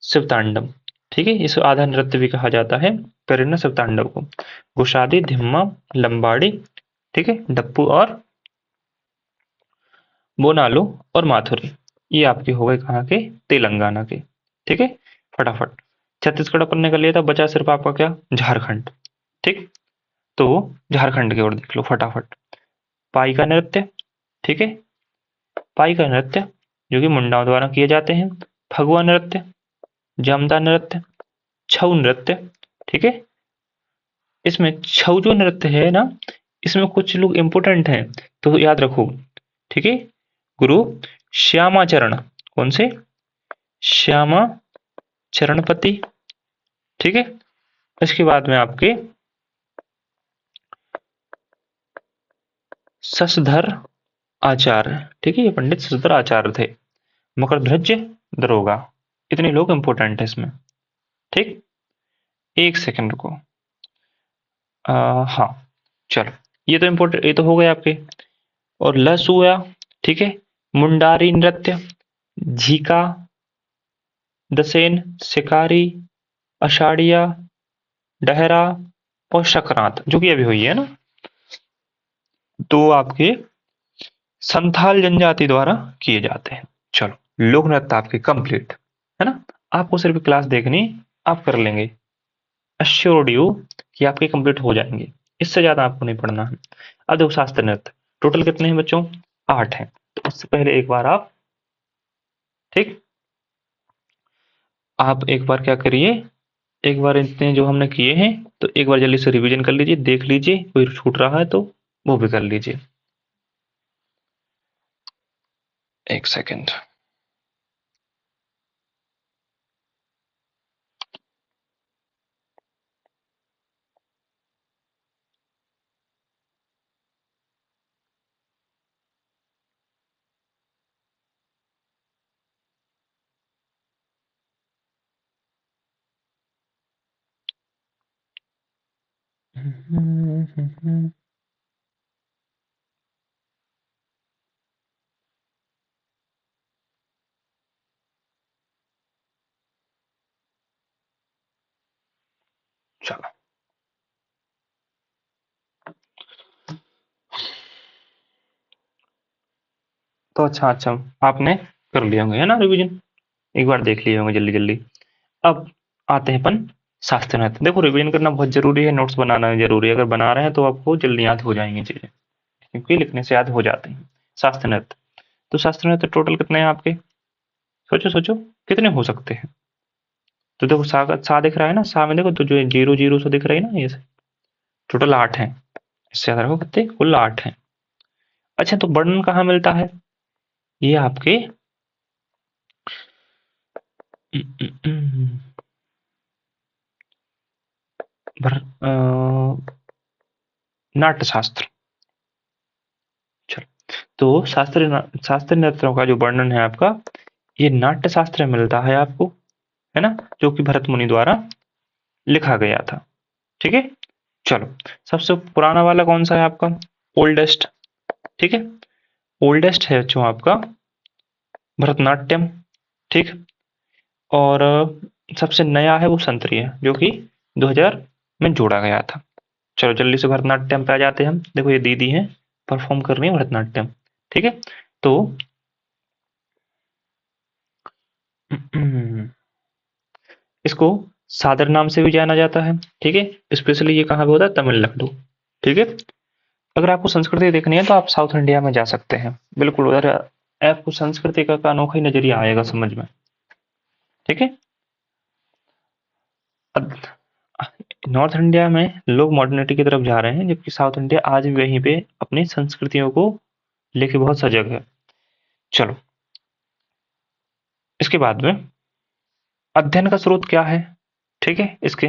शिवतांडव, ठीक है, इसे आधा नृत्य भी कहा जाता है पेरीना शिवतांडव को। गुशादी, धिम्मा, लंबाड़ी, ठीक है, डप्पू और बोनालो और माथुरी, ये आपके हो गए कहाँ के, तेलंगाना के। ठीक है, फटाफट। छत्तीसगढ़ अपन ने कर लिया था, बचा सिर्फ आपका क्या, झारखंड। ठीक, तो झारखंड की ओर देख लो फटाफट। पाई का नृत्य, ठीक है, पाई का नृत्य जो कि मुंडाओं द्वारा किए जाते हैं। फगुआ नृत्य, जमदा नृत्य, छऊ नृत्य, ठीक है। इसमें छऊ जो नृत्य है ना, इसमें कुछ लोग इंपोर्टेंट हैं तो याद रखो, ठीक है। गुरु श्यामाचरण, कौन से, श्यामा चरणपति, ठीक है। इसके बाद में आपके शशधर आचार्य, ठीक है, ये पंडित शशधर आचार्य थे। मकरध्वज दरोगा, इतने लोग इंपोर्टेंट है इसमें। ठीक, एक सेकंड रुको। हाँ, चलो, ये तो इम्पोर्टेंट, ये तो हो गए आपके। और लस हुआ, ठीक है, मुंडारी नृत्य, झीका, दसेन, शिकारी, अषाढ़िया, डहरा और शकरांत, जो कि अभी हुई है ना, तो आपके संथाल जनजाति द्वारा किए जाते हैं। चलो, लोक नृत्य आपके कंप्लीट है ना, आपको सिर्फ क्लास देखनी, आप कर लेंगे, अश्योर्ड यू कि आपके कंप्लीट हो जाएंगे, इससे ज्यादा आपको नहीं पढ़ना है। अब देखो शास्त्र नृत्य टोटल कितने हैं बच्चों, 8 हैं। तो उससे पहले एक बार आप, ठीक, आप एक बार क्या करिए, एक बार इतने जो हमने किए हैं तो एक बार जल्दी से रिवीजन कर लीजिए, देख लीजिए कोई छूट रहा है तो वो भी कर लीजिए। एक सेकंड। चलो, तो अच्छा अच्छा, आपने कर लिया होंगे है ना रिवीजन, एक बार देख लिए होंगे जल्दी जल्दी। अब आते हैं अपन शास्त्र नृत्य। देखो रिवीजन करना बहुत जरूरी है, नोट्स बनाना जरूरी है, अगर बना रहे हैं तो आपको जल्दी याद हो जाएंगी चीजें, क्योंकि लिखने से याद हो जाते हैं। शास्त्र नृत्य, तो शास्त्र नृत्य टोटल कितने हैं आपके, सोचो सोचो कितने हो सकते हैं। तो देखो सा का सा दिख रहा है ना, सा में देखो तो जो जीरो जीरो से दिख रही है ना, ये टोटल 8 हैं। इससे ज्यादा रखो, कितने, कुल 8 हैं। अच्छा, तो वर्णन कहाँ मिलता है, ये आपके नाट्य शास्त्र। चलो, तो शास्त्रीय नृत्यों का जो वर्णन है आपका, ये नाट्य शास्त्र में मिलता है आपको, है ना, जो कि भरत मुनि द्वारा लिखा गया था। ठीक है, चलो, सबसे पुराना वाला कौन सा है आपका? ओल्डेस्ट, ठीक है। ओल्डेस्ट है जो आपका भरतनाट्यम, ठीक। और सबसे नया है वो संतरी है, जो कि 2000 में जोड़ा गया था। चलो जल्दी से भरतनाट्यम पे आ जाते हैं हम। देखो ये दीदी हैं, परफॉर्म कर रही है भरतनाट्यम, ठीक है। तो इसको सादर नाम से भी जाना जाता है, ठीक है। स्पेशली ये कहाँ पे होता है? तमिलनाडु, ठीक है। अगर आपको संस्कृति देखनी है तो आप साउथ इंडिया में जा सकते हैं, बिल्कुल उधर आपको संस्कृति का अनोखा ही नजरिया आएगा समझ में, ठीक है। अब नॉर्थ इंडिया में लोग मॉडर्निटी की तरफ जा रहे हैं, जबकि साउथ इंडिया आज भी वहीं पे अपनी संस्कृतियों को लेके बहुत सजग है। चलो, इसके बाद में अध्ययन का स्रोत क्या है, ठीक है इसके?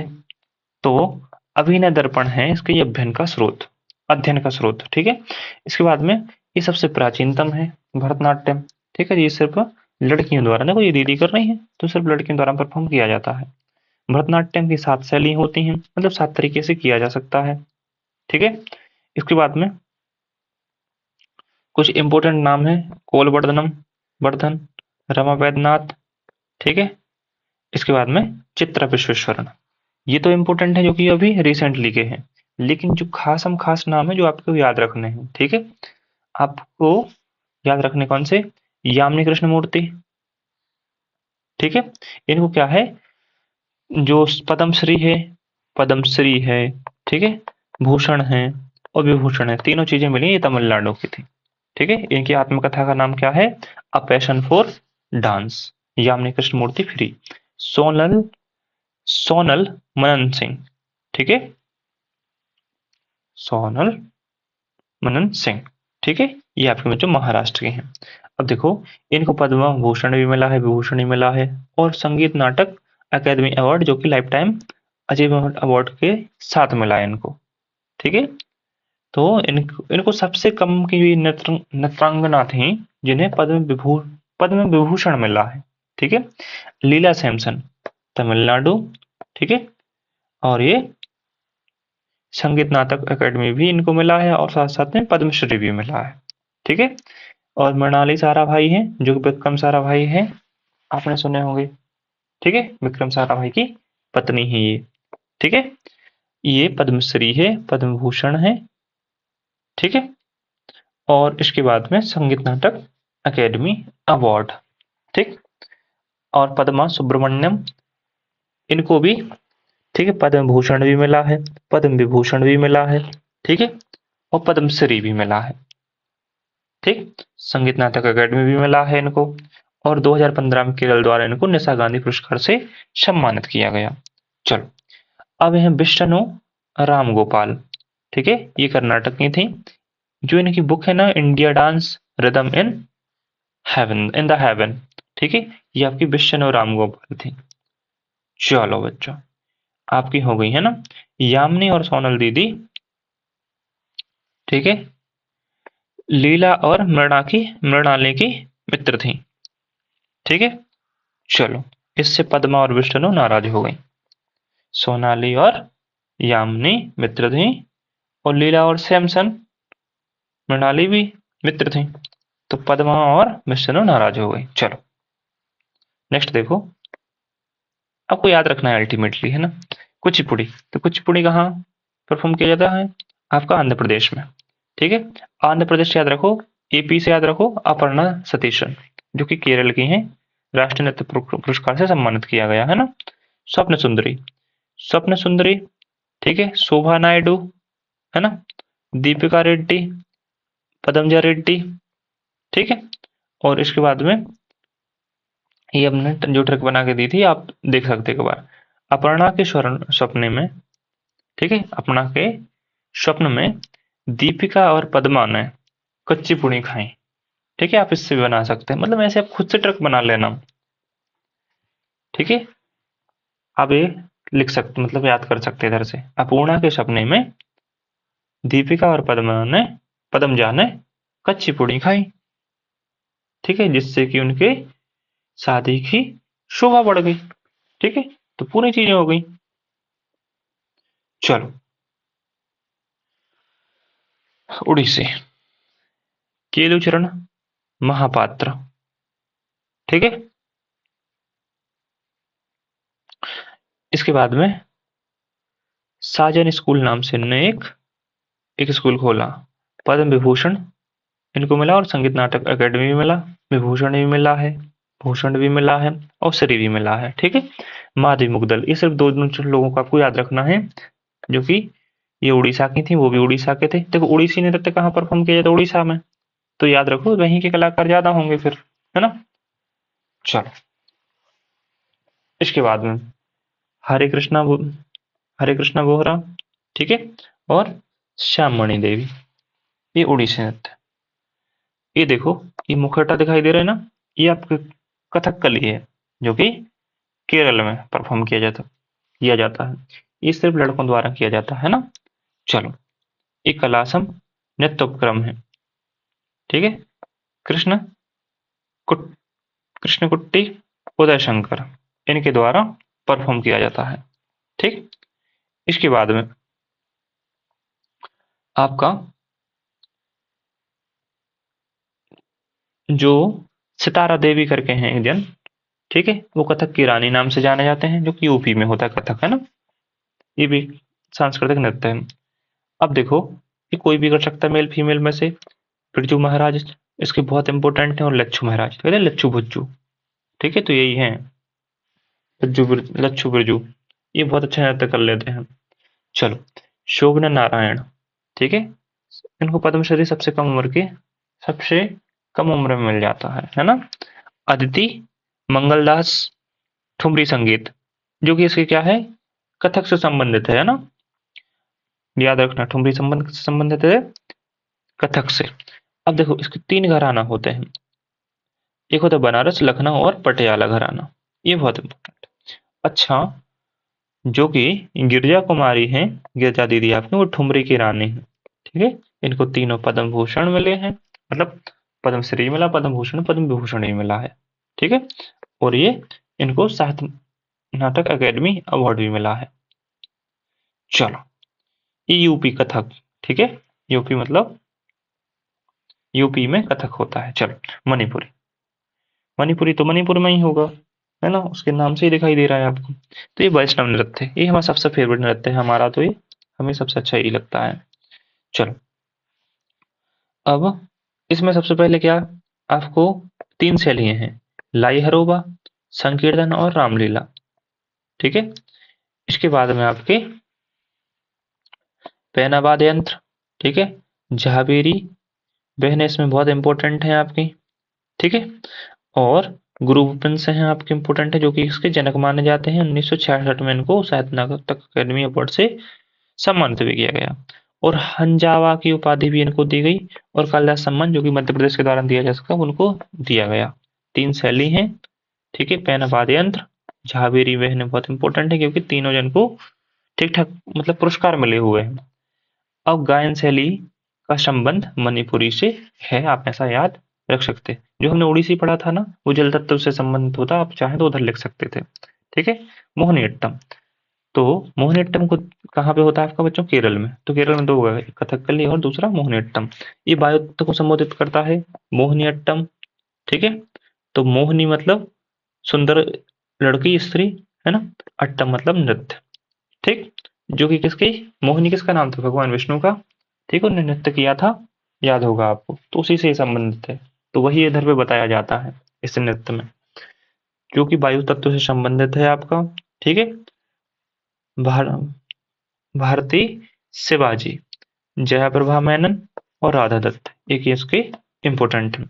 तो अभिनय दर्पण है इसके ये अध्ययन का स्रोत, अध्ययन का स्रोत, ठीक है। इसके बाद में ये सबसे प्राचीनतम है भरतनाट्यम, ठीक है। ये सिर्फ लड़कियों द्वारा, देखो ये दीदी कर रही है तो सिर्फ लड़कियों द्वारा परफॉर्म किया जाता है। भरतनाट्यम की 7 शैली होती हैं, मतलब 7 तरीके से किया जा सकता है, ठीक है। इसके बाद में कुछ इंपॉर्टेंट नाम है, कोलवर्धनम वर्धन, रमा वैद्यनाथ, ठीक है। इसके बाद में चित्रा विश्वेश्वरन। ये तो इंपॉर्टेंट है जो कि अभी रिसेंटली के हैं, लेकिन जो खासम खास नाम है जो आपको याद रखने हैं, ठीक है। आपको याद रखने कौन से? यामिनी कृष्ण मूर्ति, ठीक है। इनको क्या है, जो पद्मश्री है, पद्मश्री है, ठीक है, भूषण है और विभूषण है, तीनों चीजें मिली ये तमिलनाडु की थी, ठीक है। इनकी आत्मकथा का नाम क्या है? A passion for dance, Yamini Krishna Murthy free. Sonal Sonal Mannan Singh, ठीक है, सोनल मनन सिंह, ठीक है। ये आपके बच्चों महाराष्ट्र के हैं। अब देखो, इनको पद्म भूषण भी मिला है, विभूषण भी मिला है, और संगीत नाटक अकेडमी अवार्ड जो कि लाइफ टाइम अचीवमेंट अवार्ड के साथ मिला है इनको, ठीक है। तो इनको सबसे कम की नृत्रांगना थी जिन्हें पद्म विभूषण मिला है, ठीक है। लीला सैमसन, तमिलनाडु, ठीक है। और ये संगीत नाटक अकेडमी भी इनको मिला है, और साथ साथ में पद्मश्री भी मिला है, ठीक है। और मृणाली साराभाई हैं जो कि विक्रम साराभाई है, आपने सुने होंगे, ठीक है। विक्रम साराभाई की पत्नी है ये, ठीक है। ये पद्मश्री है, पद्म भूषण है, ठीक है। और इसके बाद में संगीत नाटक अकेडमी अवार्ड, ठीक। और पद्मा सुब्रमण्यम, इनको भी, ठीक है, पद्म भूषण भी मिला है, पद्म विभूषण भी मिला है, ठीक है। और पद्मश्री भी मिला है, ठीक। संगीत नाटक अकेडमी भी मिला है इनको। और 2015 में केरल द्वारा इनको निशा गांधी पुरस्कार से सम्मानित किया गया। चलो, अब है विष्णु राम गोपाल, ठीक है। ये कर्नाटक की थी। जो इनकी बुक है ना, India dance rhythm in heaven, in the haven, ठीक है। ये आपकी विष्णु राम गोपाल थी। चलो बच्चों, आपकी हो गई है ना। यामिनी और सोनल दीदी, ठीक है, लीला और मृणाली की मित्र थी, ठीक है। चलो, इससे पद्मा और विष्णु नाराज हो गई। सोनाली और यामिनी मित्र थी, और लीला और सैमसन, मृणाली भी मित्र थी। तो पद्मा और विष्णु नाराज हो गई। चलो नेक्स्ट देखो, आपको याद रखना है अल्टीमेटली, है ना। कुचिपुड़ी, तो कुचिपुड़ी कहाँ परफॉर्म किया जाता है? आपका आंध्र प्रदेश में, ठीक है। आंध्र प्रदेश याद रखो, एपी से याद रखो अपर्णा सतीशन, जो कि केरल की हैं, राष्ट्रीय नृत्य पुरस्कार से सम्मानित किया गया है ना। स्वप्न सुंदरी, स्वप्न सुंदरी, ठीक है। शोभा नायडू, है ना। दीपिका रेड्डी, पदमजा रेड्डी, ठीक है। और इसके बाद में ये हमने जो ट्रक बना के दी थी, आप देख सकते एक बार। अपर्णा के स्वर्ण सपने में, ठीक है, अपर्णा के स्वप्न में दीपिका और पद्मा ने कच्ची पुड़ी खाई, ठीक है। आप इससे भी बना सकते हैं, मतलब ऐसे आप खुद से ट्रक बना लेना, ठीक है। आप ये लिख सकते, मतलब याद कर सकते हैं इधर से। अपूर्णा के सपने में दीपिका और पद्मजा ने कच्ची पुड़ी खाई, ठीक है, जिससे कि उनके शादी की शोभा बढ़ गई, ठीक है। तो पूरी चीजें हो गई। चलो, उड़ीसी, केलुचरण महापात्र, ठीक है। इसके बाद में साजन स्कूल नाम से इन्होंने एक स्कूल खोला। पद्म विभूषण इनको मिला और संगीत नाटक अकेडमी भी मिला, विभूषण भी मिला है, भूषण भी मिला है और श्री भी मिला है, ठीक है। माधवी मुग्दल, ये सिर्फ दो लोगों को आपको याद रखना है जो कि ये उड़ीसा की थी, वो भी उड़ीसा के थे। देखो उड़ीसी नृत्य कहाँ परफॉर्म किया जाता है? उड़ीसा में, तो याद रखो वहीं के कलाकार ज्यादा होंगे फिर, है ना। चलो, इसके बाद में हरे कृष्णा हरे कृष्णा बोहरा, ठीक है, और श्याममणि देवी, ये उड़ीसी नृत्य। ये देखो, ये मुखौटा दिखाई दे रहा है ना, ये आपके कथकली है जो कि केरल में परफॉर्म किया जाता है। ये सिर्फ लड़कों द्वारा किया जाता है ना। चलो, ये कलासम नृत्य उपक्रम है, ठीक है। कृष्ण कुट कृष्ण कुट्टी उदय शंकर, इनके द्वारा परफॉर्म किया जाता है, ठीक। इसके बाद में आपका जो सितारा देवी करके हैं एक जन, ठीक है, वो कथक की रानी नाम से जाने जाते हैं, जो कि यूपी में होता है कथक, है ना। ये भी सांस्कृतिक नृत्य है। अब देखो, ये कोई भी कर सकता है मेल फीमेल में से। बिरजू महाराज इसके बहुत इंपॉर्टेंट है, और लच्छू महाराज कहते हैं लच्छू भुज्जू, ठीक है, तो यही है लच्छू बिरजू, ये बहुत अच्छा नृत्य कर लेते हैं। चलो, शोभना नारायण, ठीक है, इनको पद्मश्री सबसे कम उम्र में मिल जाता है ना। अदिति मंगलदास ठुमरी संगीत, जो कि इसके क्या है, कथक से संबंधित है ना। याद रखना, ठुमरी संबंधित है कथक से। अब देखो, इसके 3 घराना होते हैं। एक होता है बनारस, लखनऊ और पटियाला घराना, ये बहुत इंपॉर्टेंट। अच्छा, जो कि गिरजा कुमारी हैं, गिरजा दीदी आपने, वो ठुमरी की रानी है, ठीक है। इनको तीनों पद्म भूषण मिले हैं, मतलब पद्मश्री मिला, पद्म भूषण, पद्म विभूषण ही मिला है, ठीक है। और ये इनको साहित्य नाटक अकेडमी अवार्ड भी मिला है। चलो, ये यूपी कथक, ठीक है, यूपी मतलब यूपी में कथक होता है। चलो, मणिपुरी, मणिपुरी तो मणिपुर में ही होगा, है ना, उसके नाम से ही दिखाई दे रहा है आपको। तो ये वैष्णव नृत्य है, ये हमारा सबसे फेवरेट नृत्य है हमारा, तो ये हमें सबसे अच्छा यही लगता है। चलो, अब इसमें सबसे पहले क्या, आपको 3 शैलियाँ हैं, लाई हरोबा, संकीर्तन और रामलीला, ठीक है। इसके बाद में आपके पैना वाद्य यंत्र, ठीक है, झाबेरी बहनें इसमें बहुत इंपॉर्टेंट हैं आपकी, ठीक है। और गुरु गोविंद से हैं आपके इंपॉर्टेंट है, जो कि इसके जनक माने जाते हैं। 1966 में इनको साहित्य नाटक अकादमी अवार्ड से सम्मानित भी किया गया, और हंजावा की उपाधि भी इनको दी गई, और कालिदास सम्मान, जो कि मध्य प्रदेश के द्वारा दिया जा सकता, उनको दिया गया। 3 शैली हैं, ठीक है, पैना वाद्य यंत्र, झावेरी बहनें बहुत इंपॉर्टेंट है, क्योंकि तीनों जन को ठीक ठाक मतलब पुरस्कार मिले हुए हैं। अब गायन शैली का संबंध मणिपुरी से है, आप ऐसा याद रख सकते हैं। जो हमने उड़ीसी पढ़ा था ना, वो जल तत्व से संबंधित होता, आप चाहें तो उधर लिख सकते थे, ठीक है। मोहिनीअट्टम, तो मोहिनीअट्टम को कहाँ पे होता है आपका बच्चों? केरल में। तो केरल में 2 होगा, एक कथकली और दूसरा मोहिनीअट्टम। ये वायु तत्व को संबोधित करता है, मोहिनीअट्टम, ठीक है। तो मोहिनी मतलब सुंदर लड़की, स्त्री, है ना। अट्टम मतलब नृत्य, ठीक। जो कि किसकी, मोहिनी किसका नाम था? भगवान विष्णु का, ठीक है, उन्होंने नृत्य किया था, याद होगा आपको, तो उसी से संबंधित है। तो वही इधर पे बताया जाता है इस नृत्य में, जो कि वायु तत्व से संबंधित है आपका, ठीक है। भार भारती शिवाजी, जयाप्रभा मेनन और राधा दत्त, एक ये इसके इंपॉर्टेंट है।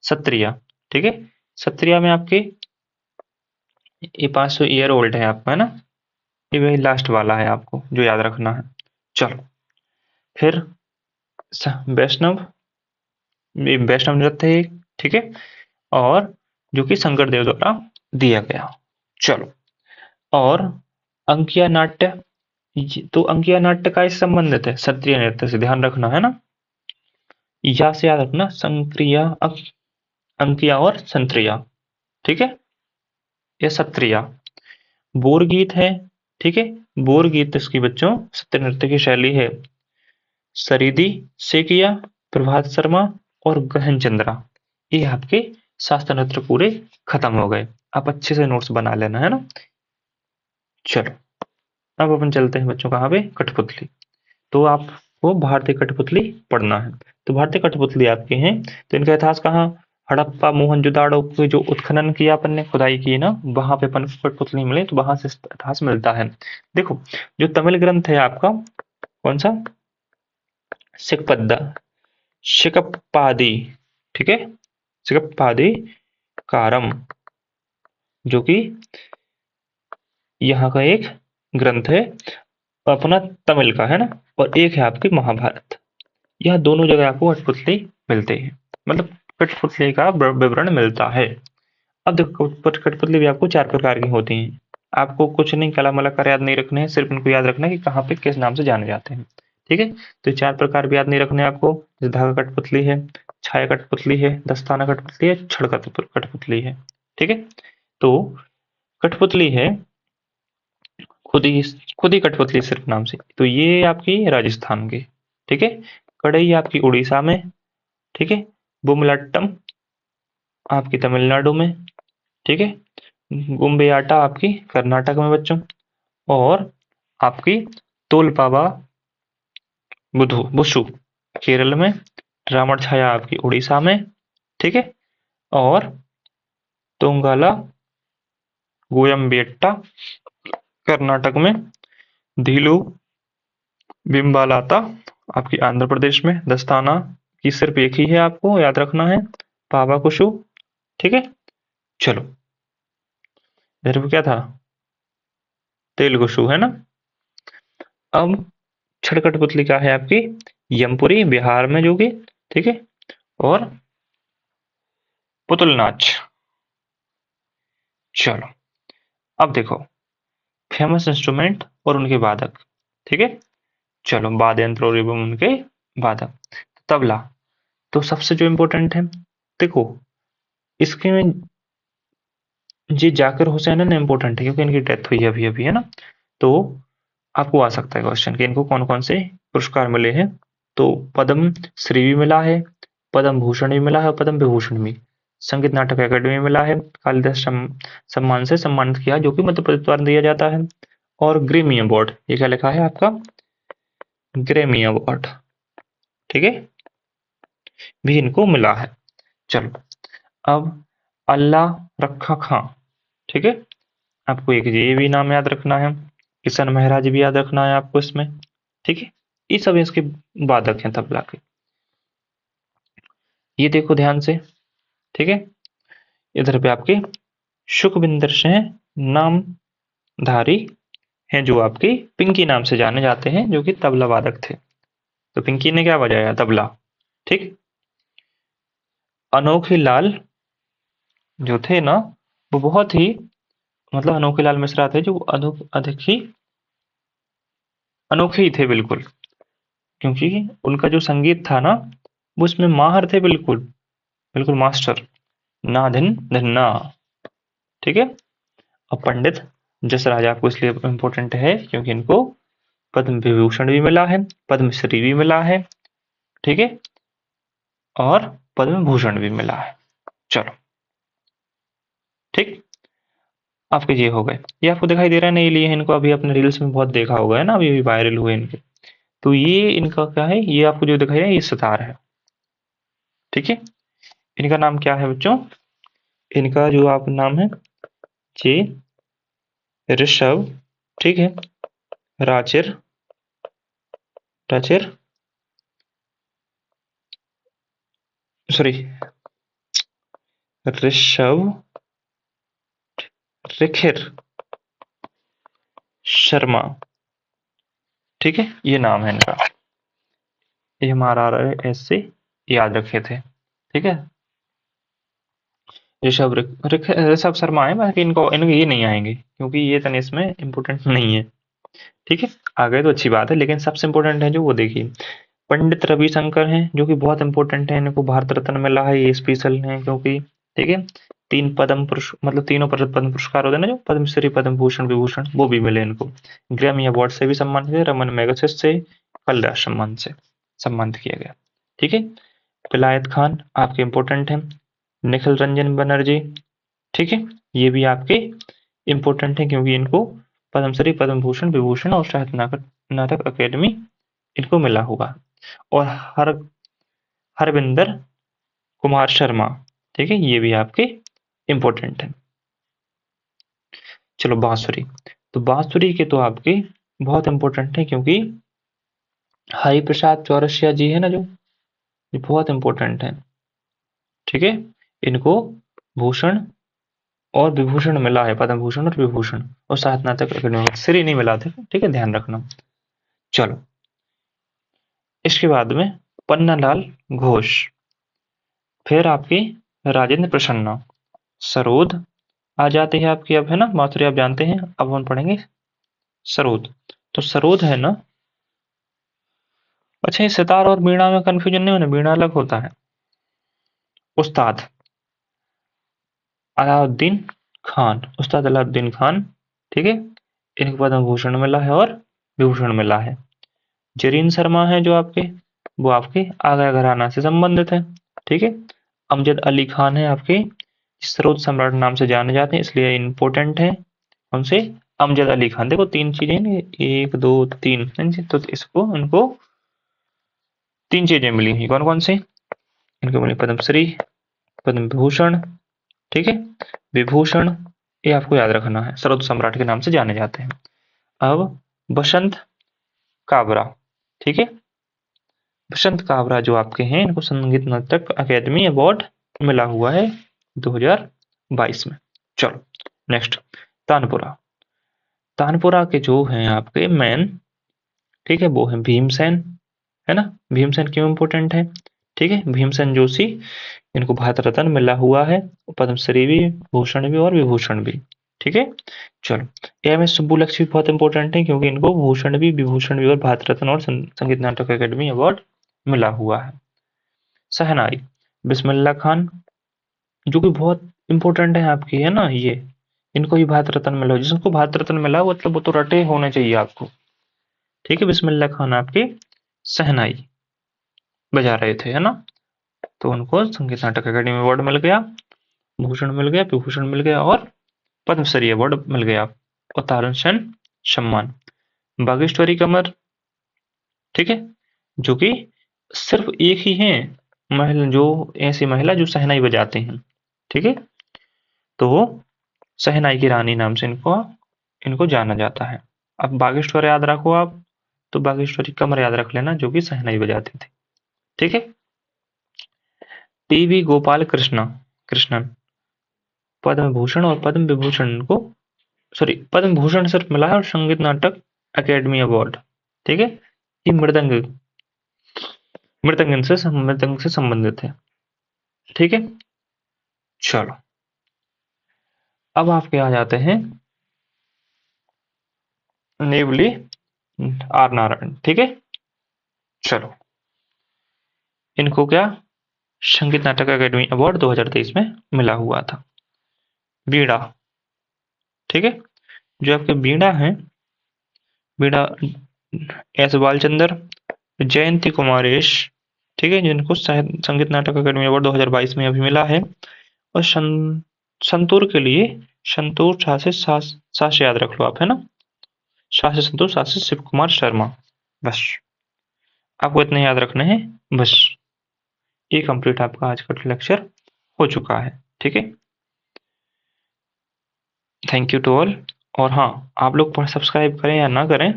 सत्रिया, ठीक है, सत्रिया में आपके ये 500 ईयर ओल्ड है आपका, है ना। ये वही लास्ट वाला है आपको जो याद रखना है। चलो, फिर वैष्णव, ये वैष्णव नृत्य है, ठीक है, और जो कि शंकर देव द्वारा दिया गया। चलो, और अंकिया नाट्य, तो अंकिया नाट्य का इस संबंधित है क्षत्रिय नृत्य से, ध्यान रखना, है ना। या से याद रखना, संक्रिया, अंकिया और संत्रिया, ठीक है, या सत्रिया। बोर गीत है, ठीक है, बोर गीत इसकी बच्चों सत्य नृत्य की शैली है। सरिदी से किया, प्रभात शर्मा और गहन चंद्रा। ये आपके शास्त्र नृत्य पूरे खत्म हो गए। आप अच्छे से नोट्स बना लेना, है ना। चलो, अब अपन चलते हैं बच्चों कहाँ पे, कठपुतली। तो आपको भारतीय कठपुतली पढ़ना है। तो भारतीय कठपुतली आपके हैं, तो इनका इतिहास कहाँ, हड़प्पा मोहनजोदाड़ो के जो उत्खनन किया अपन ने, खुदाई की ना, वहां पे अपन को कठपुतली मिले, तो वहां से इतिहास मिलता है। देखो, जो तमिल ग्रंथ है आपका, कौन सा, सिकपद्दा, शिकप्पादी, ठीक है, शिकप्पादी कारम, जो कि यहाँ का एक ग्रंथ है अपना तमिल का, है ना। और एक है आपकी महाभारत। यह दोनों जगह आपको कठपुतली मिलते हैं, मतलब कठपुतली का विवरण मिलता है। अब देखो, कठपुतली भी आपको 4 प्रकार की होती हैं। आपको कुछ नहीं कला मला कर याद नहीं रखने हैं, सिर्फ इनको याद रखना है कि कहाँ पे किस नाम से जाने जाते हैं। ठीक है, तो 4 प्रकार भी याद नहीं रखने हैं आपको। जैसे धागा कठपुतली है, छाया कठपुतली है, दस्ताना कठपुतली है, छड़ कठपुतली है। ठीक है, तो कठपुतली है खुद ही, खुद ही कठपुतली सिर्फ नाम से, तो ये आपकी राजस्थान की। ठीक है, कड़ई आपकी उड़ीसा में। ठीक है, बुमलट्टम आपकी तमिलनाडु में। ठीक है, गुम्बयाटा आपकी कर्नाटक में बच्चों। और आपकी तोलपावा बुधु बुशु केरल में। रावण छाया आपकी उड़ीसा में। ठीक है, और तोंगाला गोयम्बेट्टा कर्नाटक में। धीलू बिम्बालाता आपकी आंध्र प्रदेश में। दस्ताना की सिर्फ एक ही है, आपको याद रखना है, पावा कुशु। ठीक है, चलो, इधर पे क्या था, तेलुगुशु, है ना। अब छड़ कठपुतली क्या है आपकी, यमपुरी बिहार में जो कि, ठीक है, और पुतुल नाच। चलो, अब देखो, फेमस इंस्ट्रूमेंट और उनके वादक। ठीक है, चलो, वाद्य यंत्र और एवं उनके वादक। तबला, तो सबसे जो इम्पोर्टेंट है, देखो, इसके में जी जाकिर हुसैन है ना, इम्पोर्टेंट है क्योंकि इनकी डेथ हुई अभी अभी, है ना। तो आपको आ सकता है क्वेश्चन कि इनको कौन कौन से पुरस्कार मिले हैं। तो पद्म श्री भी मिला है, पद्म भूषण भी मिला है, और पद्म विभूषण भी। संगीत नाटक अकेडमी मिला है, कालिदास सम्मान से सम्मानित किया, जो कि मध्य प्रदेश द्वारा दिया जाता है। और ग्रेमी अवार्ड, ये क्या लिखा है आपका, ग्रेमी अवार्ड, ठीक है, भी इनको मिला है। चलो, अब अल्लाह रखा खां, ठीक है, आपको एक ये भी नाम याद रखना है। किशन महाराज भी याद रखना है आपको इसमें। ठीक है, ये सब इसके वादक हैं तबला के। ये देखो ध्यान से, ठीक है, इधर पे आपके सुखविंदर सिंह नामधारी हैं, जो आपके पिंकी नाम से जाने जाते हैं, जो कि तबला वादक थे। तो पिंकी ने क्या बजाया, तबला। ठीक, अनोखी लाल जो थे ना, वो बहुत ही, मतलब अनोखी लाल मिश्रा थे, जो अधिक ही अनोखे ही थे बिल्कुल, क्योंकि उनका जो संगीत था ना, वो उसमें माहिर थे बिल्कुल, बिल्कुल मास्टर, ना धिन धिन्ना। ठीक है, और पंडित जसराज आपको इसलिए इम्पोर्टेंट है क्योंकि इनको पद्म विभूषण भी मिला है, पद्मश्री भी मिला है, ठीक है, और पद्म भूषण भी मिला है। चलो, ठीक, आपके ये हो गए। ये आपको दिखाई दे रहा है, नहीं लिए इनको अभी अपने रील्स में बहुत देखा होगा, है ना, अभी अभी वायरल हुए इनके। तो ये इनका क्या है, ये आपको जो दिखाई है, ये सितार है। ठीक है, इनका नाम क्या है बच्चों, इनका जो आप नाम है, जे ऋषभ, ठीक है, राचिर, राचिर, सॉरी, ऋषभ रिखिर शर्मा। ठीक है, ये नाम है इनका, ये हमारा ऐसे याद रखे थे। ठीक है, ऋषभ ऋषभ शर्मा है, बाकी इनको इनके ये नहीं आएंगे क्योंकि ये तने इसमें इम्पोर्टेंट नहीं है। ठीक है, आ गए तो अच्छी बात है, लेकिन सबसे इम्पोर्टेंट है जो, वो देखिए, पंडित रविशंकर हैं, जो कि बहुत इंपॉर्टेंट है, इनको भारत रत्न मिला है, ये स्पेशल है क्योंकि, ठीक है, 3 पद्म पुरस्कार, मतलब तीनों पद्म पुरस्कार होते हैं ना, जो पद्मश्री, पद्म भूषण, विभूषण, वो भी मिले इनको। ग्रैमी अवार्ड से भी सम्मानित है, रमन मैगसेसे से, कलराज सम्मान से। सम्मानित किया गया। ठीक है, विलायत खान आपके इंपॉर्टेंट हैं, निखिल रंजन बनर्जी, ठीक है, ये भी आपके इंपॉर्टेंट हैं क्योंकि इनको पद्मश्री, पद्म भूषण, विभूषण और साहित्य नाटक अकेडमी इनको मिला हुआ। और हरविंदर कुमार शर्मा, ठीक है, ये भी आपके इंपॉर्टेंट है। चलो बांसुरी, तो बांसुरी के तो आपके बहुत इंपॉर्टेंट है क्योंकि हरि प्रसाद चौरसिया जी है ना, जो ये बहुत इंपॉर्टेंट है। ठीक है, इनको भूषण और विभूषण मिला है, पद्म भूषण और विभूषण, और साहित्य नाटक अकेडमी में श्री नहीं मिला था। ठीक है, ध्यान रखना। चलो इसके बाद में पन्नालाल घोष, फिर आपकी राजेंद्र प्रसन्ना, सरोद आ जाते हैं आपकी, अब है ना, माथुरी आप जानते हैं, अब हम पढ़ेंगे सरोद। तो सरोद है ना, अच्छा ये सितार और बीणा में कंफ्यूजन नहीं होना, बीणा अलग होता है। उस्ताद अलाउद्दीन खान, उस्ताद अलाउद्दीन खान, ठीक है, इनको पद्म भूषण मिला है और विभूषण मिला है। जरीन शर्मा है जो आपके, वो आपके आगरा घराना से संबंधित है। ठीक है, अमजद अली खान है आपके, सरोद सम्राट नाम से जाने जाते हैं इसलिए इंपॉर्टेंट है। उनसे अमजद अली खान, देखो तीन चीजें, एक दो तीन, तो इसको इनको तीन चीजें मिली हैं, कौन कौन से, इनको मिली पद्मश्री, पद्म विभूषण, ठीक है, विभूषण, ये आपको याद रखना है, सरोद सम्राट के नाम से जाने जाते हैं। अब बसंत काबरा, ठीक है, बसंत काबरा जो आपके हैं, इनको संगीत नाटक अकेडमी अवार्ड मिला हुआ है 2022 में। चलो नेक्स्ट, तानपुरा, तानपुरा के जो हैं आपके मेन, ठीक है, वो है भीमसेन, है ना, भीमसेन क्यों इंपॉर्टेंट है, ठीक है, भीमसेन जोशी, इनको भारत रत्न मिला हुआ है, पद्मश्री भी, भूषण भी और विभूषण भी। ठीक है, चलो एम एस सुब्बुलक्ष्मी बहुत इंपॉर्टेंट है क्योंकि इनको भूषण भी, विभूषण भी और भारत रत्न और संगीत नाटक अकेडमी अवार्ड मिला हुआ है। शहनाई बिस्मिल्लाह खान, जो कि बहुत इंपॉर्टेंट है आपकी, है ना, ये इनको ही भारत रत्न मिला, जिसको भारत रत्न मिला मतलब वो तो रटे होने चाहिए आपको। ठीक है, बिस्मिल्लाह खान आपके शहनाई बजा रहे थे, है ना, तो उनको संगीत नाटक अकेडमी अवार्ड मिल गया, भूषण मिल गया, विभूषण मिल गया और पद्मश्री अवार्ड मिल गया और तारनसेन सम्मान। बागेश्वरी कमर, ठीक है, जो कि सिर्फ एक ही है महिला, जो ऐसी महिला जो शहनाई बजाते हैं। ठीक है, तो वो शहनाई की रानी नाम से इनको इनको जाना जाता है। अब बागेश्वर याद रखो आप, तो बागेश्वरी कमर याद रख लेना जो कि शहनाई बजाती थी। ठीक है, टीवी गोपाल कृष्णन, पद्म भूषण और पद्म विभूषण को, सॉरी पद्म भूषण सिर्फ मिला है और संगीत नाटक अकेडमी अवार्ड। ठीक है, ये मृदंग से संबंधित है। ठीक है, चलो अब आपके आ जाते हैं नेवली आर नारायण। ठीक है, चलो इनको क्या संगीत नाटक अकेडमी अवार्ड 2023 में मिला हुआ था। बीड़ा, ठीक है, जो आपके बीड़ा हैं, बीड़ा एस बालचंदर, जयंती कुमारेश, ठीक है, जिनको संगीत नाटक अकेडमी अवार्ड 2022 में अभी मिला है। और संतूर के लिए संतूर सा से याद रख लो आप, है ना, शाह से संतूर, सा से शिव कुमार शर्मा, बस आपको इतने याद रखने हैं बस। ये कंप्लीट आपका आज का लेक्चर हो चुका है। ठीक है, थैंक यू टू ऑल। और हाँ, आप लोग सब्सक्राइब करें या ना करें,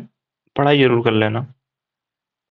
पढ़ाई जरूर कर लेना।